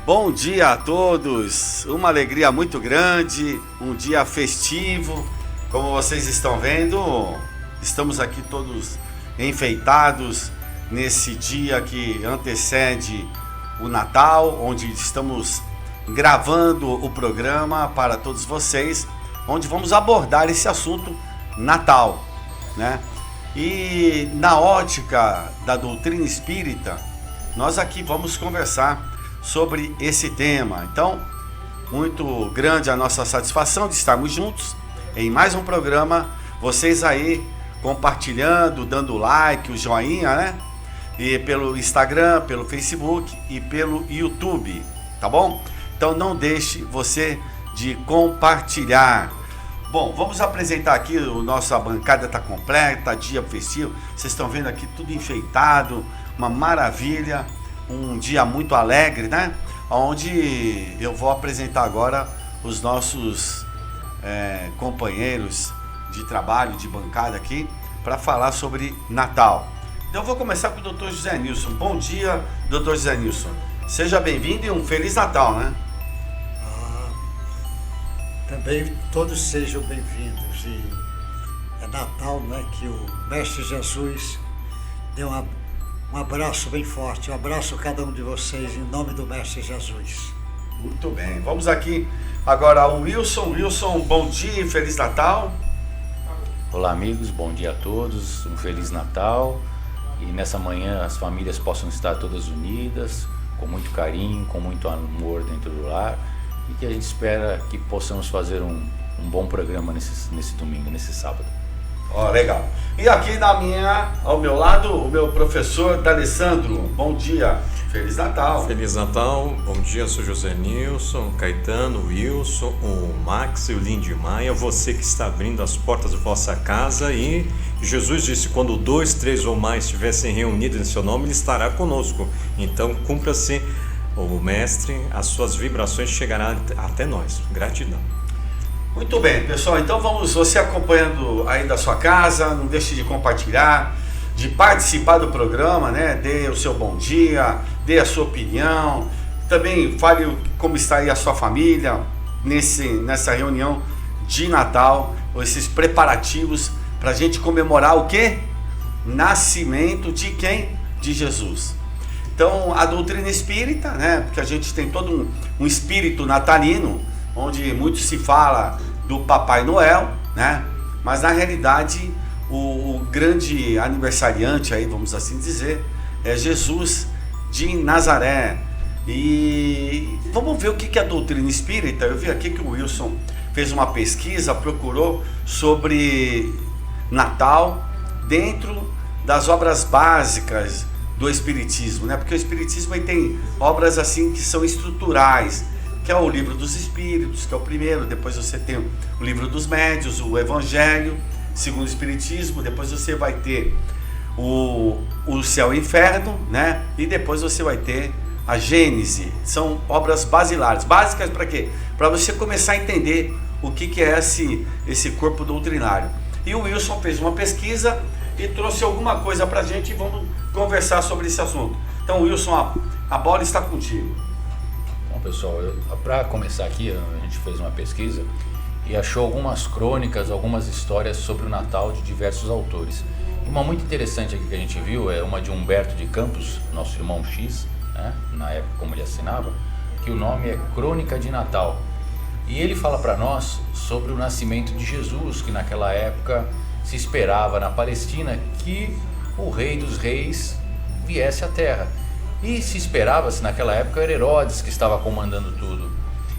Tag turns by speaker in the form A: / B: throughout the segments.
A: Bom dia a todos, uma alegria muito grande, um dia festivo. Como vocês estão vendo, estamos aqui todos enfeitados nesse dia que antecede o Natal, onde estamos gravando o programa para todos vocês, onde vamos abordar esse assunto Natal, né? E na ótica da doutrina espírita, nós aqui vamos conversar sobre esse tema. Então, muito grande a nossa satisfação de estarmos juntos em mais um programa, vocês aí compartilhando, dando like, o joinha, né? E pelo Instagram, pelo Facebook e pelo YouTube, tá bom? Então não deixe você de compartilhar. Bom, vamos apresentar aqui, a bancada está completa, dia festivo, vocês estão vendo aqui tudo enfeitado, uma maravilha, um dia muito alegre, né? Onde eu vou apresentar agora os nossos companheiros de trabalho, de bancada aqui, para falar sobre Natal. Então eu vou começar com o Dr. José Nilson. Bom dia, Dr. José Nilson. Seja bem-vindo e um Feliz Natal, né?
B: Também todos sejam bem-vindos. E é Natal, né? Que o Mestre Jesus deu um abraço bem forte. Um abraço a cada um de vocês em nome do Mestre Jesus.
A: Muito bem. Vamos aqui agora ao Wilson. Wilson, bom dia e Feliz Natal.
C: Olá, amigos. Bom dia a todos. Um Feliz Natal. E nessa manhã as famílias possam estar todas unidas, com muito carinho, com muito amor dentro do lar. E que a gente espera que possamos fazer um bom programa nesse domingo, nesse sábado.
A: Ó, legal. E aqui ao meu lado, o meu professor D'Alessandro. Bom dia, Feliz Natal.
D: Feliz Natal, bom dia, eu sou José Nilson, Caetano, Wilson, o Max e o Lindmaia, você que está abrindo as portas da vossa casa. E Jesus disse, quando 2, 3 ou mais estivessem reunidos em seu nome, Ele estará conosco. Então cumpra-se o Mestre, as suas vibrações chegarão até nós. Gratidão.
A: Muito bem, pessoal, então você acompanhando aí da sua casa, não deixe de compartilhar, de participar do programa, né? Dê o seu bom dia, dê a sua opinião, também fale como está aí a sua família nessa reunião de Natal, esses preparativos para a gente comemorar o quê? Nascimento de quem? De Jesus. Então, a doutrina espírita, né? Porque a gente tem todo um espírito natalino, onde muito se fala do Papai Noel, né? Mas na realidade o grande aniversariante aí, vamos assim dizer, é Jesus de Nazaré. E vamos ver o que é a doutrina espírita. Eu vi aqui que o Wilson fez uma pesquisa, procurou sobre Natal dentro das obras básicas do Espiritismo, né? Porque o Espiritismo aí tem obras assim que são estruturais, que é o Livro dos Espíritos, que é o primeiro, depois você tem o Livro dos Médiuns, o Evangelho, segundo o Espiritismo, depois você vai ter o Céu e o Inferno, né? E depois você vai ter a Gênese. São obras basilares. Básicas para quê? Para você começar a entender o que é esse corpo doutrinário. E o Wilson fez uma pesquisa e trouxe alguma coisa para a gente e vamos conversar sobre esse assunto. Então, Wilson, a bola está contigo.
C: Bom, pessoal, para começar aqui, a gente fez uma pesquisa e achou algumas crônicas, algumas histórias sobre o Natal de diversos autores. E uma muito interessante aqui que a gente viu é uma de Humberto de Campos, nosso irmão X, né, na época como ele assinava, que o nome é Crônica de Natal. E ele fala para nós sobre o nascimento de Jesus, que naquela época se esperava na Palestina que o Rei dos Reis viesse à Terra. E se esperava-se naquela época era Herodes que estava comandando tudo.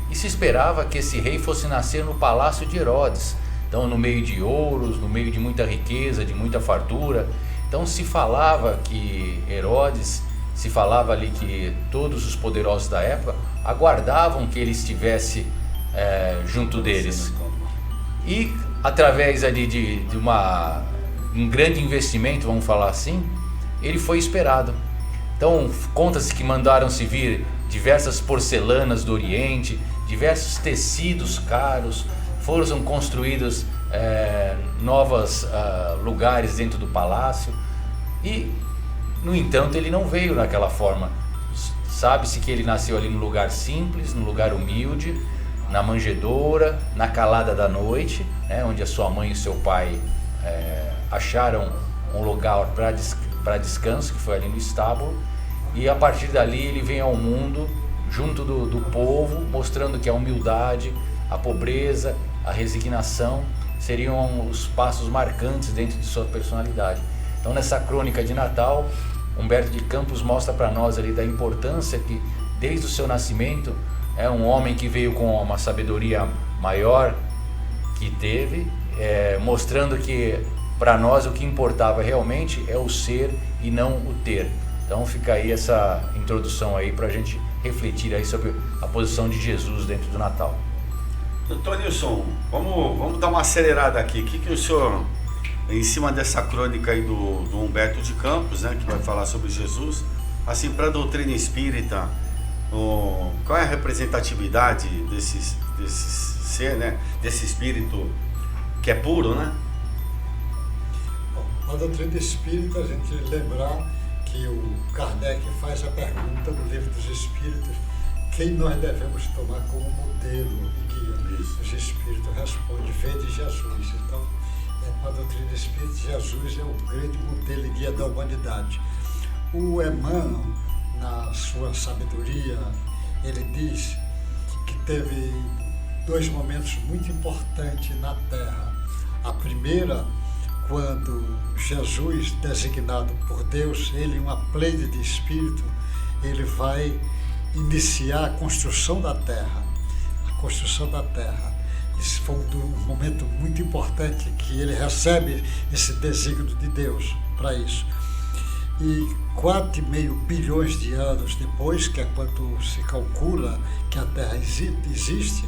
C: E se esperava que esse rei fosse nascer no palácio de Herodes. Então no meio de ouros, no meio de muita riqueza, de muita fartura. Então se falava que Herodes, se falava ali que todos os poderosos da época aguardavam que ele estivesse junto deles. E através ali de um grande investimento, vamos falar assim, ele foi esperado. Então conta-se que mandaram-se vir diversas porcelanas do Oriente, diversos tecidos caros, foram construídos novos lugares dentro do palácio e, no entanto, ele não veio naquela forma Sabe-se que ele nasceu ali no lugar simples, no lugar humilde, na manjedoura, na calada da noite, né, onde a sua mãe e seu pai acharam um lugar para descanso, que foi ali no estábulo. E a partir dali ele vem ao mundo junto do povo, mostrando que a humildade, a pobreza, a resignação seriam os passos marcantes dentro de sua personalidade. Então, nessa crônica de Natal, Humberto de Campos mostra para nós ali da importância que desde o seu nascimento é um homem que veio com uma sabedoria maior que teve, mostrando que para nós o que importava realmente é o ser e não o ter. Então fica aí essa introdução aí para a gente refletir aí sobre a posição de Jesus dentro do Natal.
A: Doutor Nilson, vamos dar uma acelerada aqui. O que o senhor, em cima dessa crônica aí do Humberto de Campos, né, que vai falar sobre Jesus, assim, para a doutrina espírita, qual é a representatividade desse ser, né, desse espírito que é puro, né?
B: Bom, a doutrina espírita, a gente lembrar que o Kardec faz a pergunta no Livro dos Espíritos: quem nós devemos tomar como modelo e guia? Os Espíritos respondem: vede Jesus. Então, a doutrina espírita, Jesus é o grande modelo e guia da humanidade. O Emmanuel, na sua sabedoria, ele diz que teve dois momentos muito importantes na Terra. A primeira, quando Jesus, designado por Deus, ele, uma pleide de espírito, ele vai iniciar a construção da Terra. A construção da Terra. Esse foi um momento muito importante que ele recebe esse desígnio de Deus para isso. E 4,5 bilhões de anos depois, que é quanto se calcula que a Terra existe,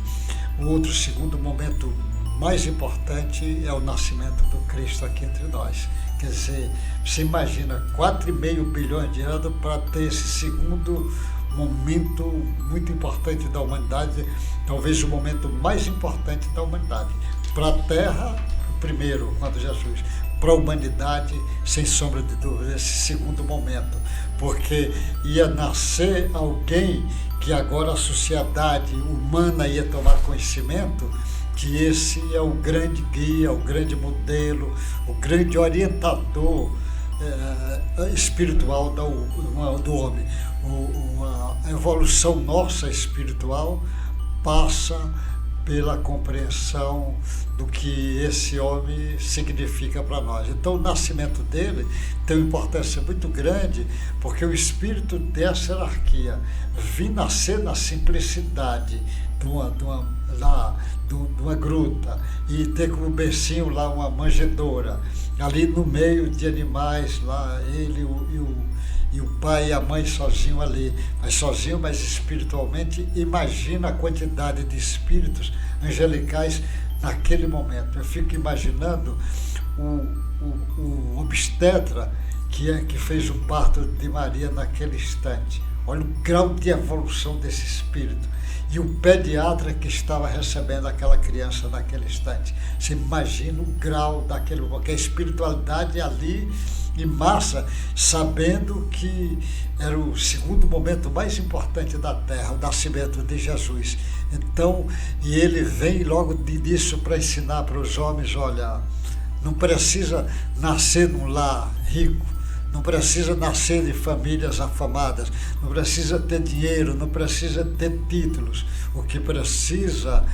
B: o outro segundo momento mais importante é o nascimento do Cristo aqui entre nós. Quer dizer, você imagina 4,5 bilhões de anos para ter esse segundo momento muito importante da humanidade, talvez o momento mais importante da humanidade. Para a Terra, o primeiro, quando Jesus. Para a humanidade, sem sombra de dúvida, esse segundo momento. Porque ia nascer alguém que agora a sociedade humana ia tomar conhecimento que esse é o grande guia, o grande modelo, o grande orientador espiritual do homem. A evolução nossa espiritual passa pela compreensão do que esse homem significa para nós. Então, o nascimento dele tem uma importância muito grande, porque o espírito dessa hierarquia vir nascer na simplicidade de uma gruta e ter como bercinho lá uma manjedoura, ali no meio de animais, lá ele e o pai e a mãe sozinho ali, mas espiritualmente. Imagina a quantidade de espíritos angelicais naquele momento. Eu fico imaginando o obstetra que fez o parto de Maria naquele instante. Olha o grau de evolução desse espírito. E o pediatra que estava recebendo aquela criança naquele instante. Você imagina o grau daquele, porque a espiritualidade ali em massa, sabendo que era o segundo momento mais importante da Terra, o nascimento de Jesus. Então, e ele vem logo disso para ensinar para os homens: olha, não precisa nascer num lar rico, não precisa nascer de famílias afamadas, não precisa ter dinheiro, não precisa ter títulos. O que precisa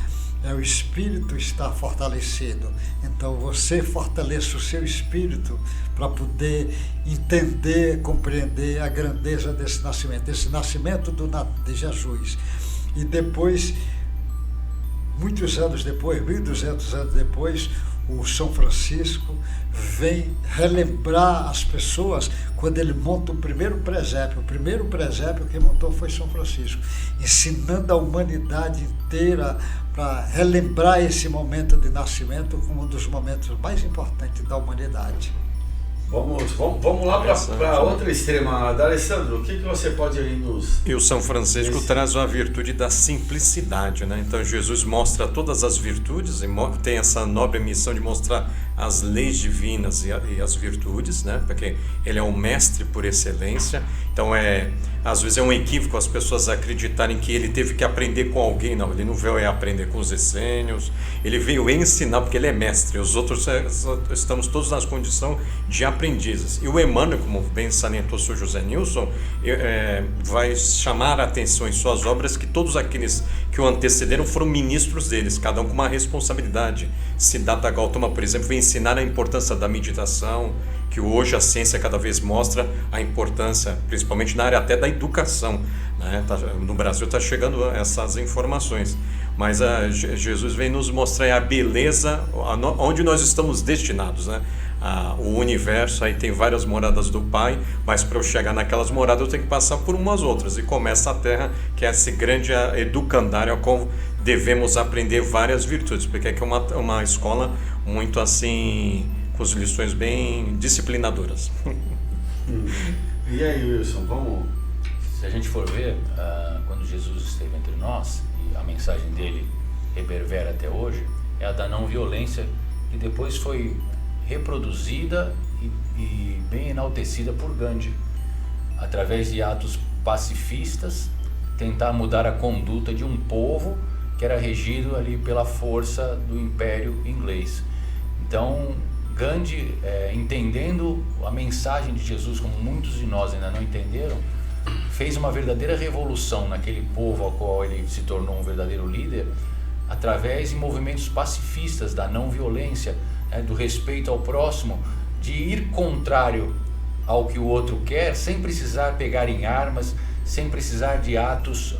B: é o espírito estar fortalecido. Então você fortaleça o seu espírito para poder entender, compreender a grandeza desse nascimento de Jesus. E depois, muitos anos depois, 1200 anos depois, o São Francisco vem relembrar as pessoas quando ele monta o primeiro presépio. O primeiro presépio que montou foi São Francisco, ensinando a humanidade inteira para relembrar esse momento de nascimento como um dos momentos mais importantes da humanidade.
A: Vamos lá para outra extrema. D'Alessandro, o que você pode aí nos...
D: E o São Francisco traz a virtude da simplicidade, né? Então Jesus mostra todas as virtudes e tem essa nobre missão de mostrar as leis divinas e as virtudes, né? Porque ele é o mestre por excelência. Então às vezes é um equívoco as pessoas acreditarem que ele teve que aprender com alguém. Não, ele não veio aprender com os essênios, ele veio ensinar porque ele é mestre. Os outros estamos todos nas condições de aprendizes. E o Emmanuel, como bem salientou o Sr. José Nilson, vai chamar a atenção em suas obras que todos aqueles que o antecederam foram ministros deles, cada um com uma responsabilidade. Siddhartha Gautama, por exemplo, vem ensinar a importância da meditação, que hoje a ciência cada vez mostra a importância, principalmente na área até da educação, né? No Brasil está chegando essas informações, mas Jesus vem nos mostrar a beleza, onde nós estamos destinados, né? O universo, aí tem várias moradas do Pai, mas para eu chegar naquelas moradas eu tenho que passar por umas outras, e começa a Terra, que é esse grande educandário ao qual devemos aprender várias virtudes, porque é uma escola muito assim, com as lições bem disciplinadoras.
A: E aí, Wilson, vamos...
C: Se a gente for ver, quando Jesus esteve entre nós, e a mensagem dele reverbera até hoje, é a da não violência, que depois foi reproduzida e bem enaltecida por Gandhi, através de atos pacifistas, tentar mudar a conduta de um povo que era regido ali pela força do Império Inglês. Então, Gandhi, entendendo a mensagem de Jesus, como muitos de nós ainda não entenderam, fez uma verdadeira revolução naquele povo ao qual ele se tornou um verdadeiro líder, através de movimentos pacifistas, da não violência, do respeito ao próximo, de ir contrário ao que o outro quer, sem precisar pegar em armas, sem precisar de atos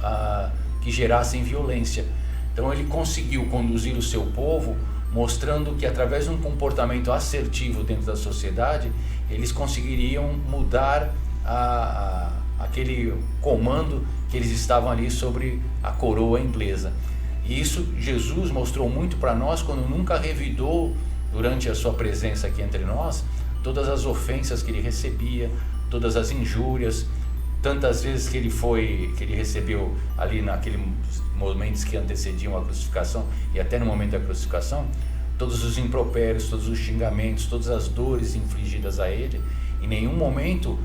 C: que gerassem violência. Então ele conseguiu conduzir o seu povo, mostrando que através de um comportamento assertivo dentro da sociedade, eles conseguiriam mudar aquele comando que eles estavam ali sobre a coroa inglesa. E isso Jesus mostrou muito para nós quando nunca revidou, durante a sua presença aqui entre nós, todas as ofensas que ele recebia, todas as injúrias, tantas vezes que ele recebeu ali naqueles momentos que antecediam a crucificação e até no momento da crucificação, todos os impropérios, todos os xingamentos, todas as dores infligidas a ele. Em nenhum momento,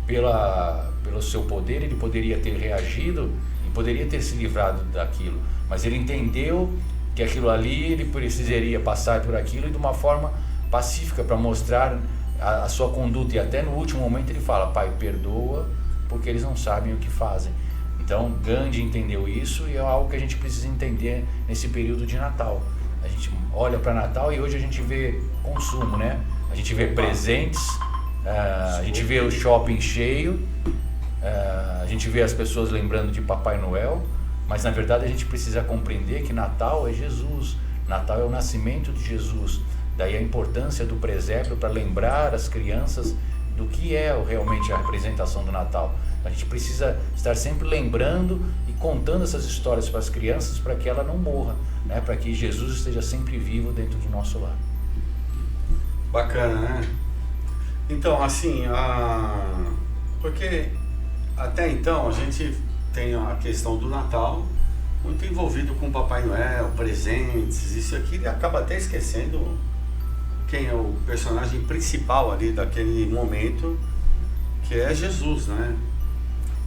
C: pelo seu poder, ele poderia ter reagido e poderia ter se livrado daquilo, mas ele entendeu que aquilo ali, ele precisaria passar por aquilo e de uma forma pacífica, para mostrar a sua conduta. E até no último momento ele fala: Pai, perdoa, porque eles não sabem o que fazem. Então Gandhi entendeu isso, e é algo que a gente precisa entender nesse período de Natal. A gente olha para Natal e hoje a gente vê consumo, né? A gente vê presentes, a gente vê o shopping cheio, a gente vê as pessoas lembrando de Papai Noel, mas na verdade a gente precisa compreender que Natal é Jesus, Natal é o nascimento de Jesus. Daí a importância do presépio para lembrar as crianças do que é realmente a representação do Natal. A gente precisa estar sempre lembrando e contando essas histórias para as crianças, para que ela não morra, né? Para que Jesus esteja sempre vivo dentro do nosso lar.
A: Bacana, né? Então, assim, porque até então a gente tem a questão do Natal muito envolvido com Papai Noel, presentes, isso aqui, e acaba até esquecendo quem é o personagem principal ali daquele momento, que é Jesus, né?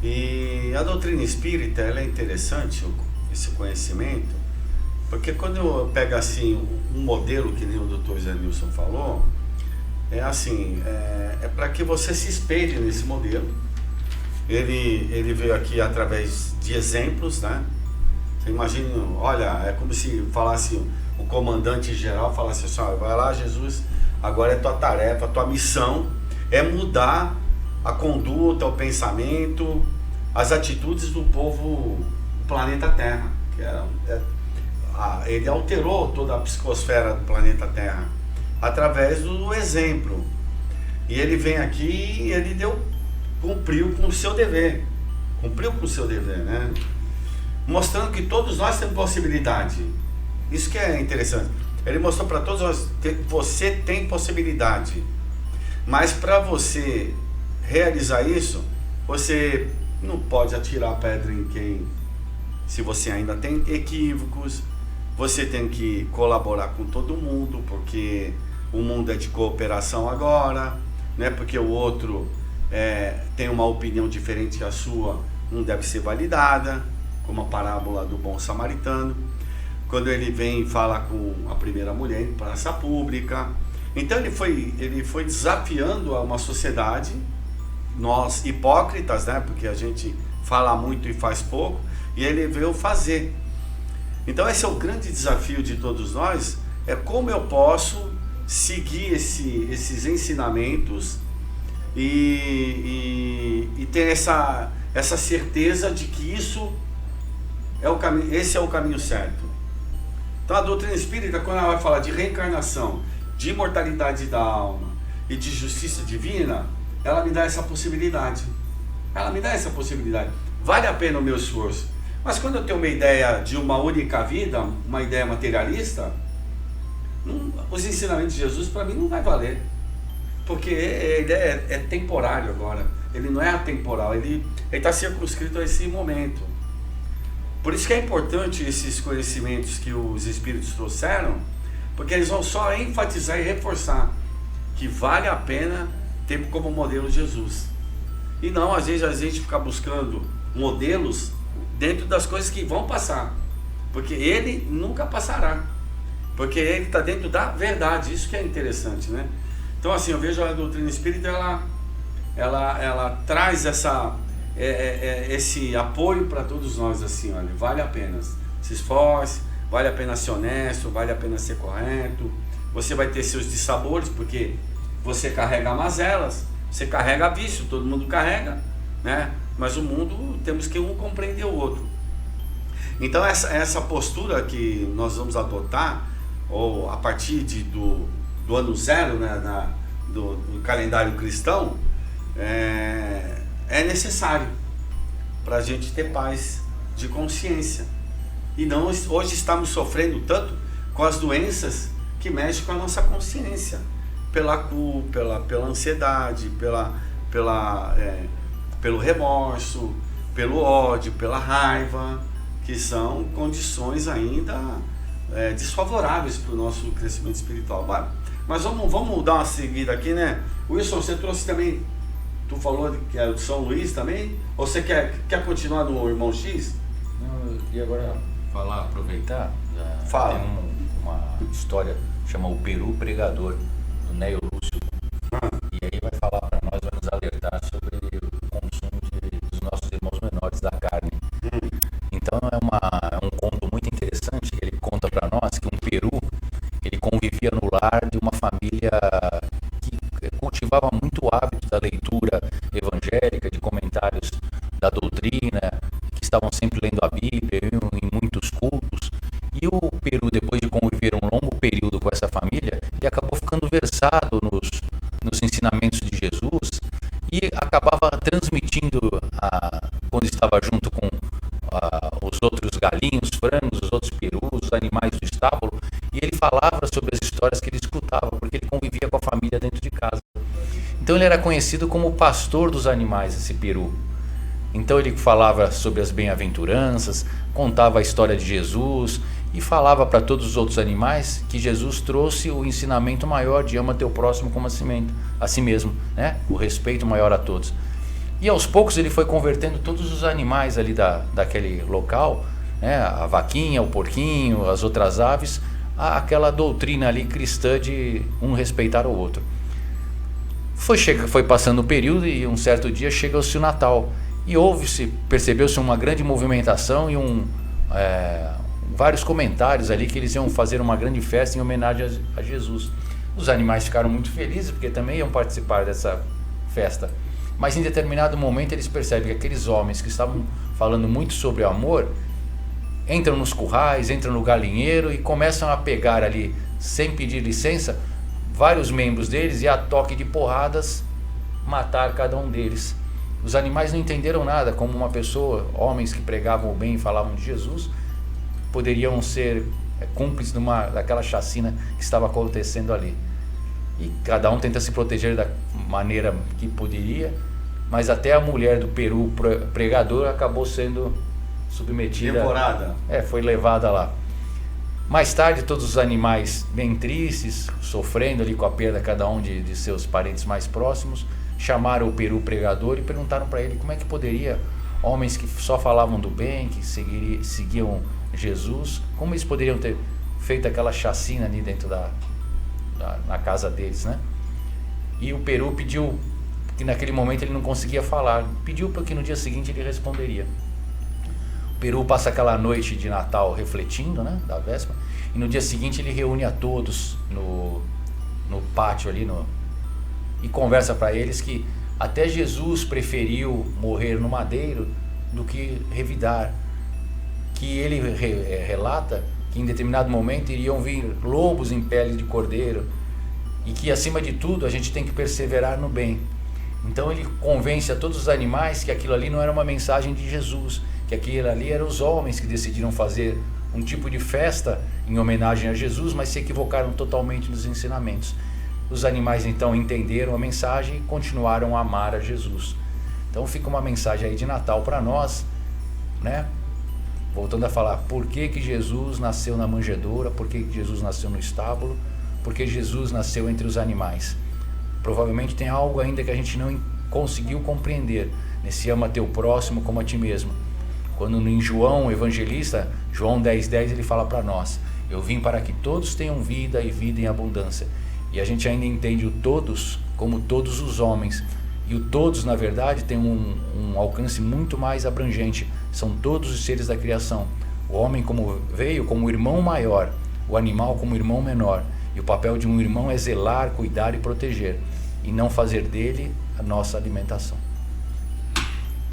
A: E a doutrina espírita, ela é interessante, esse conhecimento, porque quando eu pego assim um modelo que nem o Dr. Zé Nilson falou, é assim, é para que você se espelhe nesse modelo. Ele veio aqui através de exemplos, né? Você imagina, olha, é como se falasse o comandante geral, falasse assim: ó, vai lá, Jesus, agora é tua tarefa, tua missão é mudar a conduta, o pensamento, as atitudes do povo do planeta Terra. Ele alterou toda a psicosfera do planeta Terra através do exemplo. E ele vem aqui e ele cumpriu com o seu dever. Cumpriu com o seu dever, né? Mostrando que todos nós temos possibilidade. Isso que é interessante. Ele mostrou para todos nós que você tem possibilidade. Mas para você realizar isso, você não pode atirar a pedra em quem, se você ainda tem equívocos. Você tem que colaborar com todo mundo, porque o mundo é de cooperação agora, né? Porque o outro tem uma opinião diferente que a sua, não deve ser validada, como a parábola do bom samaritano, quando ele vem e fala com a primeira mulher em praça pública. Então ele foi desafiando a uma sociedade, nós hipócritas, né? Porque a gente fala muito e faz pouco, e ele veio fazer. Então esse é o grande desafio de todos nós, é como eu posso seguir esses ensinamentos e ter essa certeza de que isso é o caminho, esse é o caminho certo. Então a doutrina espírita, quando ela vai falar de reencarnação, de imortalidade da alma e de justiça divina, ela me dá essa possibilidade. Ela me dá essa possibilidade. Vale a pena o meu esforço. Mas quando eu tenho uma ideia de uma única vida, uma ideia materialista, os ensinamentos de Jesus para mim não vai valer. Porque ele é temporário agora. Ele não é atemporal. Ele está circunscrito a esse momento. Por isso que é importante esses conhecimentos que os Espíritos trouxeram, porque eles vão só enfatizar e reforçar que vale a pena ter como modelo Jesus. E não, às vezes, a gente ficar buscando modelos dentro das coisas que vão passar. Porque ele nunca passará. Porque ele está dentro da verdade. Isso que é interessante, né? Então, assim, eu vejo a doutrina espírita, ela traz esse apoio para todos nós, assim, olha, vale a pena se esforce, vale a pena ser honesto, vale a pena ser correto. Você vai ter seus dissabores, porque você carrega mazelas, você carrega vício, todo mundo carrega, né? Mas o mundo, temos que um compreender o outro. Então essa postura que nós vamos adotar, ou a partir do ano zero, né, do calendário cristão, é necessário para a gente ter paz de consciência. E não, hoje estamos sofrendo tanto com as doenças que mexem com a nossa consciência, pela culpa, pela ansiedade, pelo remorso, pelo ódio, pela raiva, que são condições ainda desfavoráveis para o nosso crescimento espiritual. Mas vamos dar uma seguida aqui, né? Wilson, você trouxe também, tu falou que é o São Luís também? Ou você quer continuar no Irmão X?
C: Não, eu queria agora aproveitar.
A: Fala.
C: Tem uma história, chama O Peru Pregador, do Neo Lúcio. E aí vai falar para nós, vai nos alertar sobre o consumo dos nossos irmãos menores da carne. Então é um conto muito interessante. Ele conta para nós que um peru, ele convivia no lar de uma família que cultivava muito o hábito da leitura evangélica, de comentários da doutrina, que estavam sempre lendo a Bíblia, em muitos cultos. E o peru, depois de conviver um longo período com essa família, ele acabou ficando versado nos ensinamentos de Jesus e acabava transmitindo, quando estava junto com os outros galinhos, frangos, os outros perus, os animais do estábulo, e ele falava sobre as histórias que ele escutava, porque ele convivia com a família dentro de casa. Então ele era conhecido como o pastor dos animais, esse peru. Então ele falava sobre as bem-aventuranças, contava a história de Jesus e falava para todos os outros animais que Jesus trouxe o ensinamento maior de ama teu próximo como a si mesmo, né? O respeito maior a todos. E aos poucos ele foi convertendo todos os animais ali daquele local, né? A vaquinha, o porquinho, as outras aves, àquela doutrina ali cristã de um respeitar o outro. Foi passando o período e um certo dia chega-se o Natal. E percebeu-se uma grande movimentação e vários comentários ali que eles iam fazer uma grande festa em homenagem a Jesus. Os animais ficaram muito felizes porque também iam participar dessa festa. Mas em determinado momento eles percebem que aqueles homens que estavam falando muito sobre amor entram nos currais, entram no galinheiro e começam a pegar ali, sem pedir licença, vários membros deles e a toque de porradas matar cada um deles. Os animais não entenderam nada, como uma pessoa, homens que pregavam o bem e falavam de Jesus, poderiam ser cúmplices daquela chacina que estava acontecendo ali. E cada um tenta se proteger da maneira que poderia, mas até a mulher do peru pregador acabou sendo submetida.
A: Temporada.
C: Foi levada lá. Mais tarde, todos os animais bem tristes, sofrendo ali com a perda cada um de seus parentes mais próximos, chamaram o peru pregador e perguntaram para ele como é que poderia, homens que só falavam do bem, que seguiam Jesus, como eles poderiam ter feito aquela chacina ali dentro na casa deles, né? E o peru pediu, que naquele momento ele não conseguia falar, pediu para que no dia seguinte ele responderia. O peru passa aquela noite de Natal refletindo, né, da véspera, e no dia seguinte ele reúne a todos no pátio ali, e conversa para eles que até Jesus preferiu morrer no madeiro do que revidar, que ele relata que em determinado momento iriam vir lobos em pele de cordeiro, e que acima de tudo a gente tem que perseverar no bem. Então ele convence a todos os animais que aquilo ali não era uma mensagem de Jesus, que aquilo ali eram os homens que decidiram fazer um tipo de festa em homenagem a Jesus, mas se equivocaram totalmente nos ensinamentos. Os animais então entenderam a mensagem e continuaram a amar a Jesus. Então fica uma mensagem aí de Natal para nós, né? Voltando a falar, por que que Jesus nasceu na manjedoura, por que que Jesus nasceu no estábulo, por que Jesus nasceu entre os animais. Provavelmente tem algo ainda que a gente não conseguiu compreender nesse ama teu próximo como a ti mesmo. Quando em João, o evangelista, João 10:10, ele fala para nós, eu vim para que todos tenham vida e vida em abundância. E a gente ainda entende o todos como todos os homens. E o todos, na verdade, tem um alcance muito mais abrangente. São todos os seres da criação. O homem como veio como irmão maior, o animal como irmão menor. E o papel de um irmão é zelar, cuidar e proteger, e não fazer dele a nossa alimentação.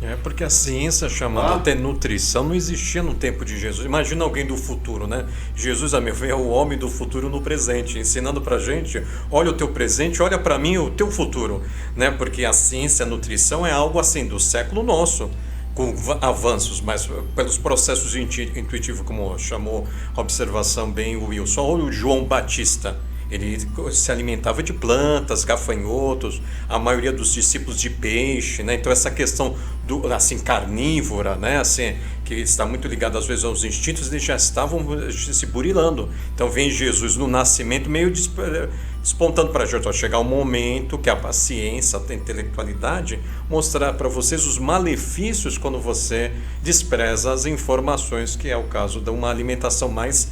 D: É porque a ciência chamada até nutrição não existia no tempo de Jesus. Imagina alguém do futuro, né? Jesus, a meu ver, é o homem do futuro no presente, ensinando pra gente, olha o teu presente, olha para mim o teu futuro, né? Porque a ciência, a nutrição é algo assim do século nosso, com avanços, mas pelos processos intuitivos, como chamou a observação bem o Wilson. Olha o João Batista. Ele se alimentava de plantas, gafanhotos, a maioria dos discípulos de peixe, né? Então essa questão do assim carnívora, né? Assim, que está muito ligada às vezes aos instintos, eles já estavam se burilando. Então vem Jesus no nascimento meio despontando para a gente, vai chegar um momento que a ciência, a intelectualidade mostrar para vocês os malefícios quando você despreza as informações, que é o caso de uma alimentação mais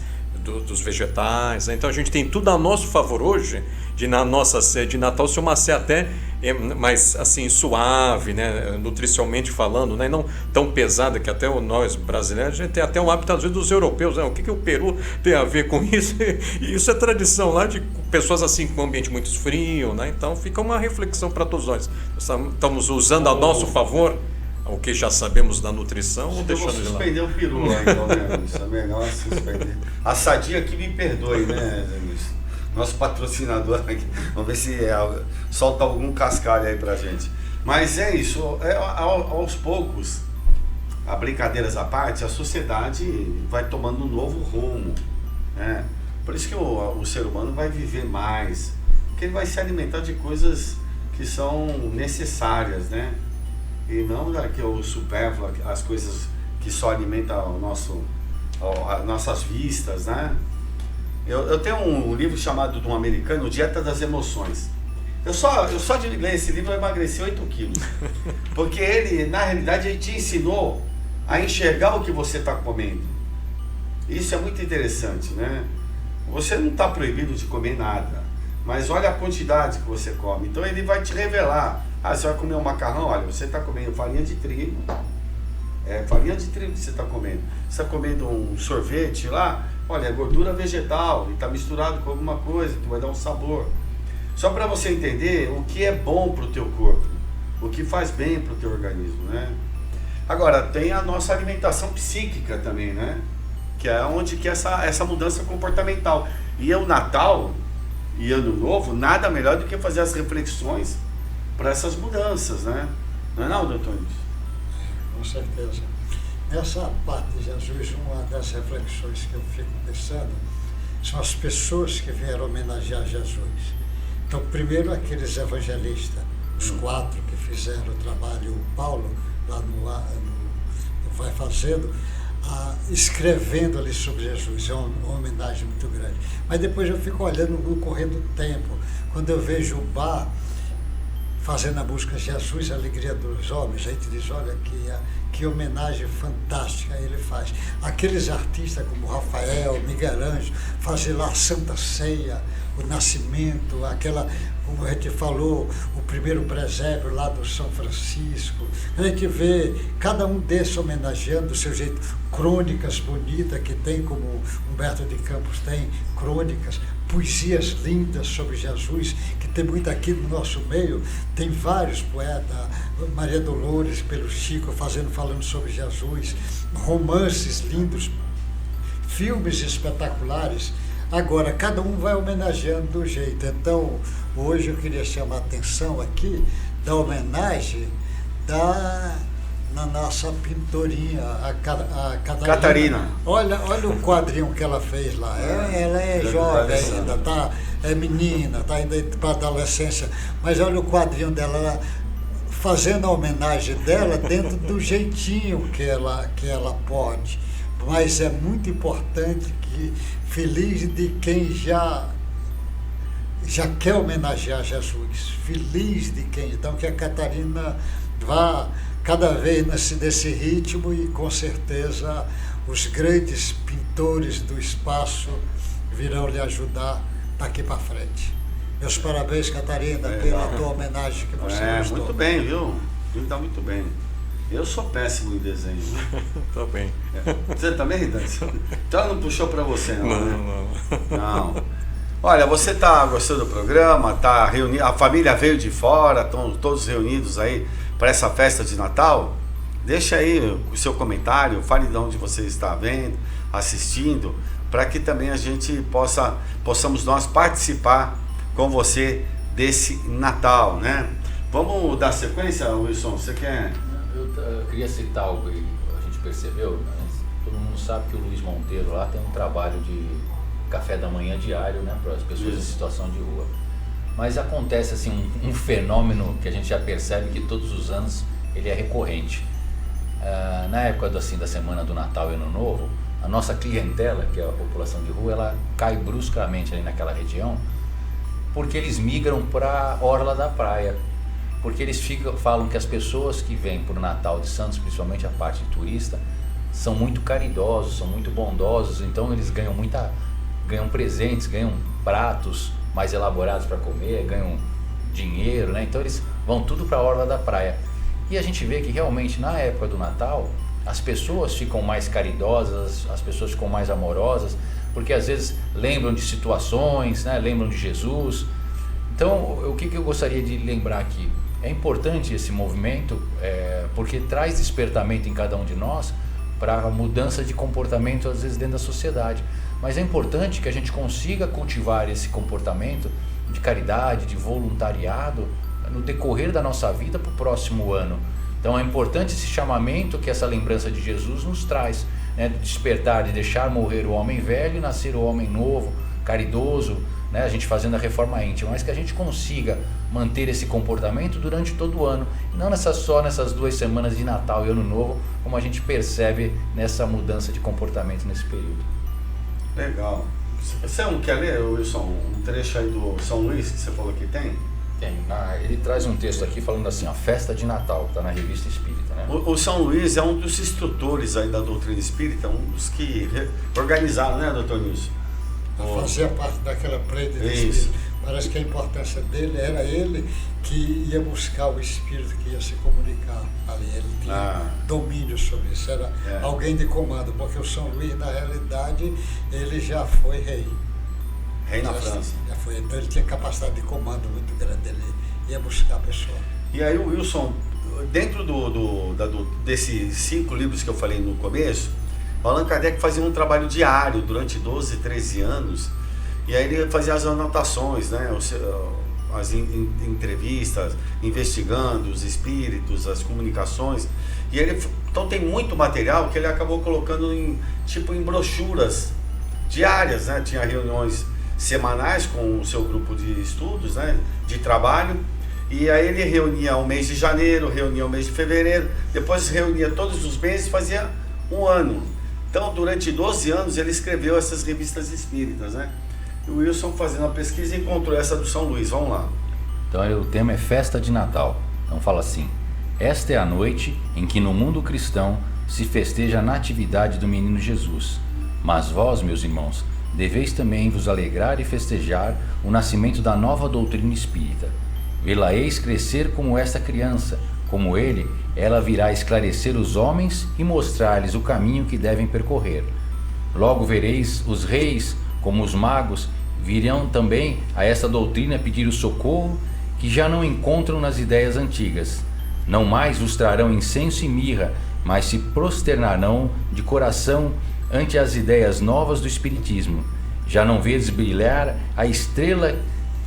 D: dos vegetais, né? Então a gente tem tudo a nosso favor hoje, de na nossa ceia de Natal ser uma ceia até mais assim suave, né? Nutricionalmente falando, né? Não tão pesada, que até nós brasileiros, a gente tem até um hábito às vezes dos europeus, né? O que o Peru tem a ver com isso? E isso é tradição lá de pessoas assim com um ambiente muito frio, né? Então fica uma reflexão para todos nós. Estamos usando a nosso favor o que já sabemos da nutrição, ou deixando de lado?
A: Suspender o peru lá, então, né? Isso é melhor suspender. A Sadia aqui me perdoe, né, Zé? Nosso patrocinador aqui. Vamos ver se solta algum cascalho aí pra gente. Mas é isso, aos poucos, a brincadeiras à parte, a sociedade vai tomando um novo rumo, né? Por isso que o ser humano vai viver mais, porque ele vai se alimentar de coisas que são necessárias, né? E não o supérfluo, as coisas que só alimentam as nossas vistas, né? Eu tenho um livro chamado de um americano, Dieta das Emoções. Eu só de ler esse livro eu emagreci 8 quilos. Porque ele, na realidade, ele te ensinou a enxergar o que você está comendo. Isso é muito interessante, né? Você não está proibido de comer nada, mas olha a quantidade que você come. Então ele vai te revelar. Você vai comer um macarrão, olha, você está comendo farinha de trigo. É farinha de trigo que você está comendo. Você está comendo um sorvete lá, olha, é gordura vegetal, e está misturado com alguma coisa que vai dar um sabor. Só para você entender o que é bom para o teu corpo, o que faz bem para o teu organismo, né? Agora, tem a nossa alimentação psíquica também, né? Que é onde que essa mudança comportamental. E o Natal e Ano Novo, nada melhor do que fazer as reflexões para essas mudanças, né? Não é não, doutor?
B: Com certeza. Nessa parte de Jesus, uma das reflexões que eu fico pensando são as pessoas que vieram homenagear Jesus. Então, primeiro aqueles evangelistas, os 4 que fizeram o trabalho, o Paulo, lá no Vai Fazendo, escrevendo ali sobre Jesus. É uma homenagem muito grande. Mas depois eu fico olhando no correr do tempo, quando eu vejo o Bach fazendo a música Jesus, a Alegria dos Homens, a gente diz, olha que homenagem fantástica ele faz. Aqueles artistas como Rafael, Miguel Ângelo, fazer lá a Santa Ceia, o Nascimento, aquela, como a gente falou, o primeiro presépio lá do São Francisco. A gente vê cada um desses homenageando do seu jeito, crônicas bonitas que tem, como Humberto de Campos tem, crônicas, poesias lindas sobre Jesus, que tem muito aqui no nosso meio. Tem vários poetas, Maria Dolores, pelo Chico, falando sobre Jesus, romances lindos, filmes espetaculares. Agora, cada um vai homenageando do jeito. Então, hoje eu queria chamar a atenção aqui da homenagem na nossa pintorinha, a
A: Catarina.
B: Olha o quadrinho que ela fez lá. Ela é jovem ainda, é menina, está ainda para a adolescência. Mas olha o quadrinho dela, ela fazendo a homenagem dela dentro do jeitinho que ela pode. Mas é muito importante que, feliz de quem já quer homenagear Jesus, feliz de quem, então que a Catarina vá cada vez nesse ritmo, e com certeza os grandes pintores do espaço virão lhe ajudar daqui para frente. Meus parabéns, Catarina, pela tua homenagem que você gostou.
A: Muito bem, viu? Está muito bem. Eu sou péssimo em desenho.
D: Tô bem.
A: Você também, Dante? Então não puxou para você, não,
D: Não.
A: Não. Olha, você está gostando do programa, tá reunido, a família veio de fora, estão todos reunidos aí para essa festa de Natal? Deixa aí o seu comentário, fale de onde você está vendo, assistindo, para que também a gente possamos nós participar com você desse Natal, né? Vamos dar sequência, Wilson? Você quer?
C: Eu queria citar algo que a gente percebeu, mas todo mundo sabe que o Luiz Monteiro lá tem um trabalho de café da manhã diário, né, para as pessoas em situação de rua. Mas acontece assim um fenômeno que a gente já percebe que todos os anos ele é recorrente. Na época da semana do Natal e Ano Novo, a nossa clientela, que é a população de rua, ela cai bruscamente ali naquela região, porque eles migram para a orla da praia. Porque eles falam que as pessoas que vêm para o Natal de Santos, principalmente a parte de turista, são muito caridosos, são muito bondosos, então eles ganham presentes, ganham pratos mais elaborados para comer, ganham dinheiro, né? Então eles vão tudo para a orla da praia. E a gente vê que realmente na época do Natal as pessoas ficam mais caridosas, as pessoas ficam mais amorosas, porque às vezes lembram de situações, né? Lembram de Jesus. Então o que eu gostaria de lembrar aqui? É importante esse movimento, porque traz despertamento em cada um de nós para a mudança de comportamento às vezes dentro da sociedade. Mas é importante que a gente consiga cultivar esse comportamento de caridade, de voluntariado no decorrer da nossa vida para o próximo ano. Então é importante esse chamamento que essa lembrança de Jesus nos traz, né? De despertar, de deixar morrer o homem velho e nascer o homem novo, caridoso, né? A gente fazendo a reforma íntima, mas que a gente consiga manter esse comportamento durante todo o ano, e não só nessas 2 semanas de Natal e Ano Novo, como a gente percebe nessa mudança de comportamento nesse período.
A: Legal. Você não quer ler, Wilson, um trecho aí do São Luís que você falou que tem?
C: Tem. Ele traz um texto aqui falando assim, a festa de Natal, está na Revista Espírita, né?
A: O São Luís é um dos instrutores aí da doutrina espírita, um dos que organizaram, né, doutor Nilson?
B: Fazia parte daquela pleita de espírito. Parece que a importância dele era ele que ia buscar o espírito que ia se comunicar ali. Ele tinha domínio sobre isso, era alguém de comando, porque o São Luís, na realidade, ele já foi rei.
A: Rei na França.
B: Já foi, então ele tinha capacidade de comando muito grande, ele ia buscar a pessoa.
A: E aí o Wilson, dentro desses 5 livros que eu falei no começo, o Allan Kardec fazia um trabalho diário durante 12, 13 anos, e aí ele fazia as anotações, né? As entrevistas, investigando os espíritos, as comunicações, e então tem muito material que ele acabou colocando em brochuras diárias, né? Tinha reuniões semanais com o seu grupo de estudos, né? De trabalho, e aí ele reunia o mês de janeiro, reunia o mês de fevereiro, depois reunia todos os meses, fazia um ano. Então, durante 12 anos, ele escreveu essas revistas espíritas, né? E o Wilson, fazendo a pesquisa, encontrou essa do São Luís. Vamos lá.
C: Então o tema é Festa de Natal. Então fala assim: esta é a noite em que no mundo cristão se festeja a natividade do menino Jesus. Mas vós, meus irmãos, deveis também vos alegrar e festejar o nascimento da nova doutrina espírita. Vê-la-eis crescer como esta criança, como ele, ela virá esclarecer os homens e mostrar-lhes o caminho que devem percorrer. Logo vereis os reis, como os magos, virão também a esta doutrina pedir o socorro que já não encontram nas ideias antigas. Não mais vos trarão incenso e mirra, mas se prosternarão de coração ante as ideias novas do Espiritismo. Já não vedes brilhar a estrela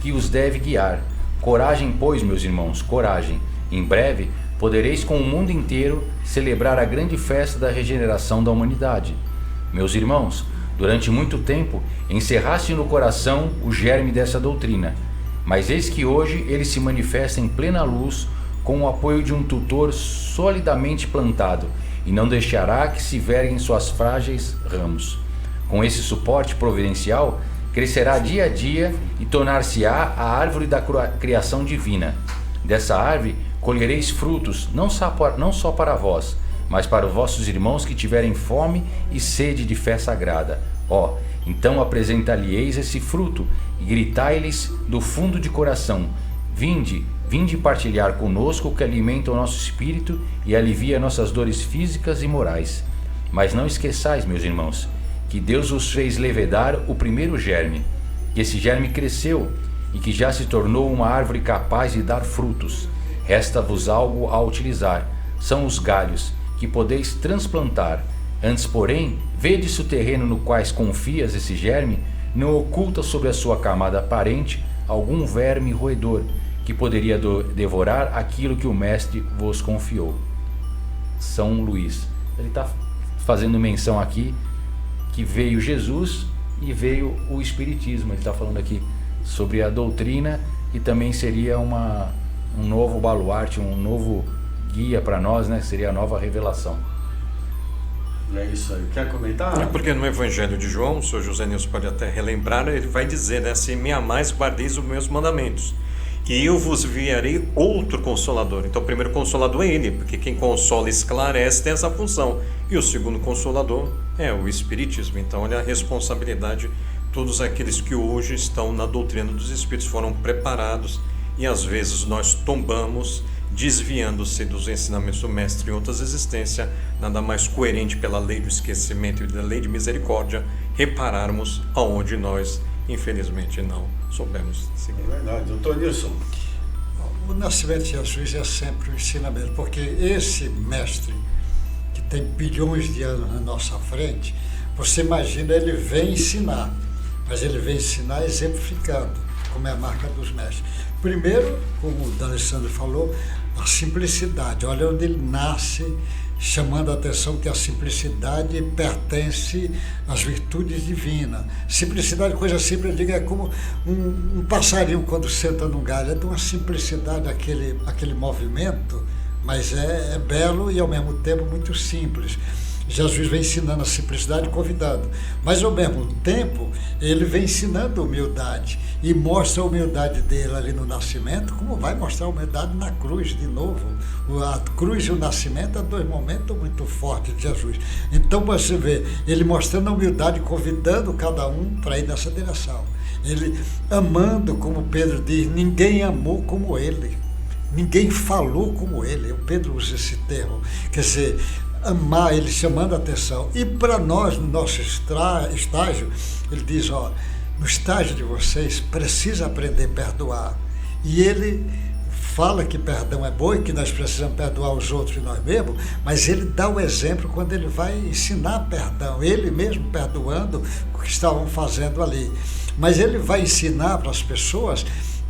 C: que os deve guiar. Coragem, pois, meus irmãos, coragem. Em breve podereis com o mundo inteiro celebrar a grande festa da regeneração da humanidade. Meus irmãos, durante muito tempo encerraste no coração o germe dessa doutrina, mas eis que hoje ele se manifesta em plena luz com o apoio de um tutor solidamente plantado e não deixará que se verguem suas frágeis ramos. Com esse suporte providencial, crescerá dia a dia e tornar-se-á a árvore da criação divina. Dessa árvore colhereis frutos, não só para vós, mas para os vossos irmãos que tiverem fome e sede de fé sagrada. Ó, então apresenta-lhe-eis esse fruto e gritai-lhes do fundo de coração: vinde partilhar conosco o que alimenta o nosso espírito e alivia nossas dores físicas e morais. Mas não esqueçais, meus irmãos, que Deus vos fez levedar o primeiro germe, que esse germe cresceu e que já se tornou uma árvore capaz de dar frutos. Resta-vos algo a utilizar, são os galhos, que podeis transplantar. Antes, porém, vedes o terreno no quais confias esse germe, não oculta sobre a sua camada aparente algum verme roedor, que poderia devorar aquilo que o Mestre vos confiou. São Luís. Ele está fazendo menção aqui que veio Jesus e veio o Espiritismo. Ele está falando aqui sobre a doutrina e também seria um novo baluarte, um novo guia para nós, né? Seria a nova revelação.
A: É isso aí. Quer comentar?
D: É porque no Evangelho de João, o senhor José Nilson pode até relembrar, ele vai dizer, né? Se me amais, guardeis os meus mandamentos. E eu vos enviarei outro Consolador. Então o primeiro Consolador é ele, porque quem consola e esclarece tem essa função. E o segundo Consolador é o Espiritismo. Então olha a responsabilidade. Todos aqueles que hoje estão na doutrina dos Espíritos foram preparados e às vezes nós tombamos, desviando-se dos ensinamentos do Mestre em outras existências. Nada mais coerente pela lei do esquecimento e da lei de misericórdia repararmos aonde nós infelizmente não soubemos seguir.
A: É verdade. Doutor Nilson.
B: O nascimento de Jesus é sempre um ensinamento, porque esse mestre que tem bilhões de anos na nossa frente, você imagina, ele vem ensinar, mas ele vem ensinar exemplificando, como é a marca dos mestres. Primeiro, como o D'Alessandro falou, a simplicidade. Olha onde ele nasce, chamando a atenção que a simplicidade pertence às virtudes divinas. Simplicidade, coisa simples, eu digo, é como um passarinho quando senta num galho. É de uma simplicidade aquele movimento, mas é belo e ao mesmo tempo muito simples. Jesus vem ensinando a simplicidade, convidando, mas ao mesmo tempo ele vem ensinando humildade e mostra a humildade dele ali no nascimento, como vai mostrar a humildade na cruz de novo. A cruz e o nascimento são dois momentos muito fortes de Jesus. Então você vê ele mostrando a humildade, convidando cada um para ir nessa direção. Ele amando, como Pedro diz, ninguém amou como ele, ninguém falou como ele. O Pedro usa esse termo, quer dizer, amar, ele chamando a atenção. E para nós, no nosso estágio, ele diz, ó, no estágio de vocês, precisa aprender a perdoar. E ele fala que perdão é bom e que nós precisamos perdoar os outros e nós mesmos, mas ele dá o exemplo quando ele vai ensinar perdão, ele mesmo perdoando o que estavam fazendo ali. Mas ele vai ensinar para as pessoas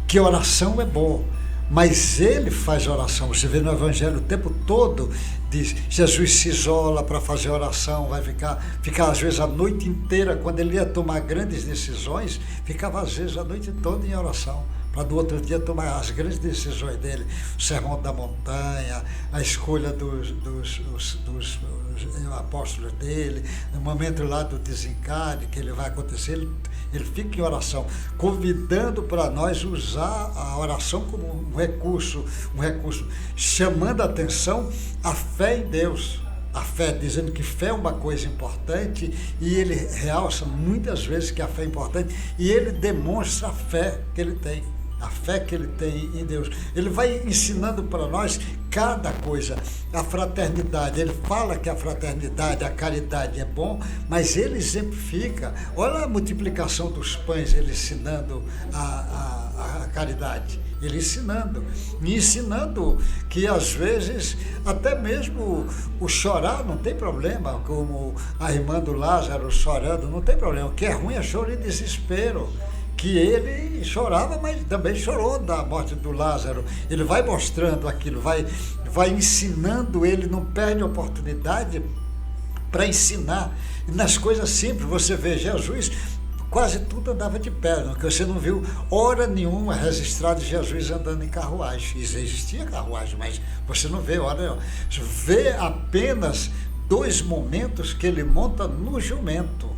B: que oração é bom. Mas ele faz oração, você vê no Evangelho o tempo todo, diz, Jesus se isola para fazer oração, vai ficar às vezes a noite inteira, quando ele ia tomar grandes decisões, ficava às vezes a noite toda em oração, para no outro dia tomar as grandes decisões dele, o Sermão da Montanha, a escolha dos apóstolos dele, no momento lá do desencade que ele vai acontecer, ele fica em oração, convidando para nós usar a oração como um recurso, chamando a atenção à fé em Deus. A fé, dizendo que fé é uma coisa importante, e ele realça muitas vezes que a fé é importante, e ele demonstra a fé que ele tem. A fé que ele tem em Deus. Ele vai ensinando para nós cada coisa. A fraternidade, ele fala que a fraternidade, a caridade é bom, mas ele exemplifica. Olha a multiplicação dos pães, ele ensinando a caridade. Ele ensinando que às vezes até mesmo o chorar não tem problema, como a irmã do Lázaro chorando, não tem problema. O que é ruim é choro e desespero. Que ele chorava, mas também chorou da morte do Lázaro. Ele vai mostrando aquilo, vai ensinando, ele não perde a oportunidade para ensinar. E nas coisas simples, você vê Jesus, quase tudo andava de pé, porque você não viu hora nenhuma registrado Jesus andando em carruagem. Existia carruagem, mas você não vê hora nenhuma. Você vê apenas 2 momentos que ele monta no jumento.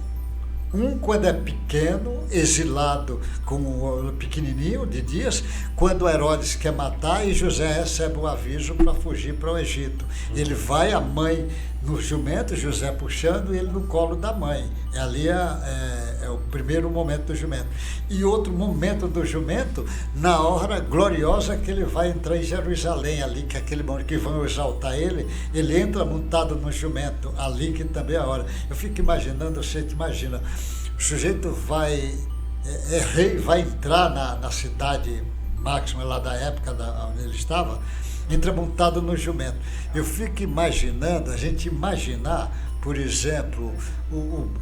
B: Um quando é pequeno, exilado como pequenininho de dias, quando Herodes quer matar e José recebe o aviso para fugir para o Egito. Ele vai, a mãe no jumento, José puxando, e ele no colo da mãe. Ali é o primeiro momento do jumento. E outro momento do jumento, na hora gloriosa que ele vai entrar em Jerusalém, ali que é aquele momento que vão exaltar ele entra montado no jumento, ali que também é a hora. Eu fico imaginando, você imagina, o sujeito vai, rei, vai entrar na cidade máxima lá da época onde ele estava, entra montado no jumento. Eu fico imaginando, a gente imaginar, por exemplo,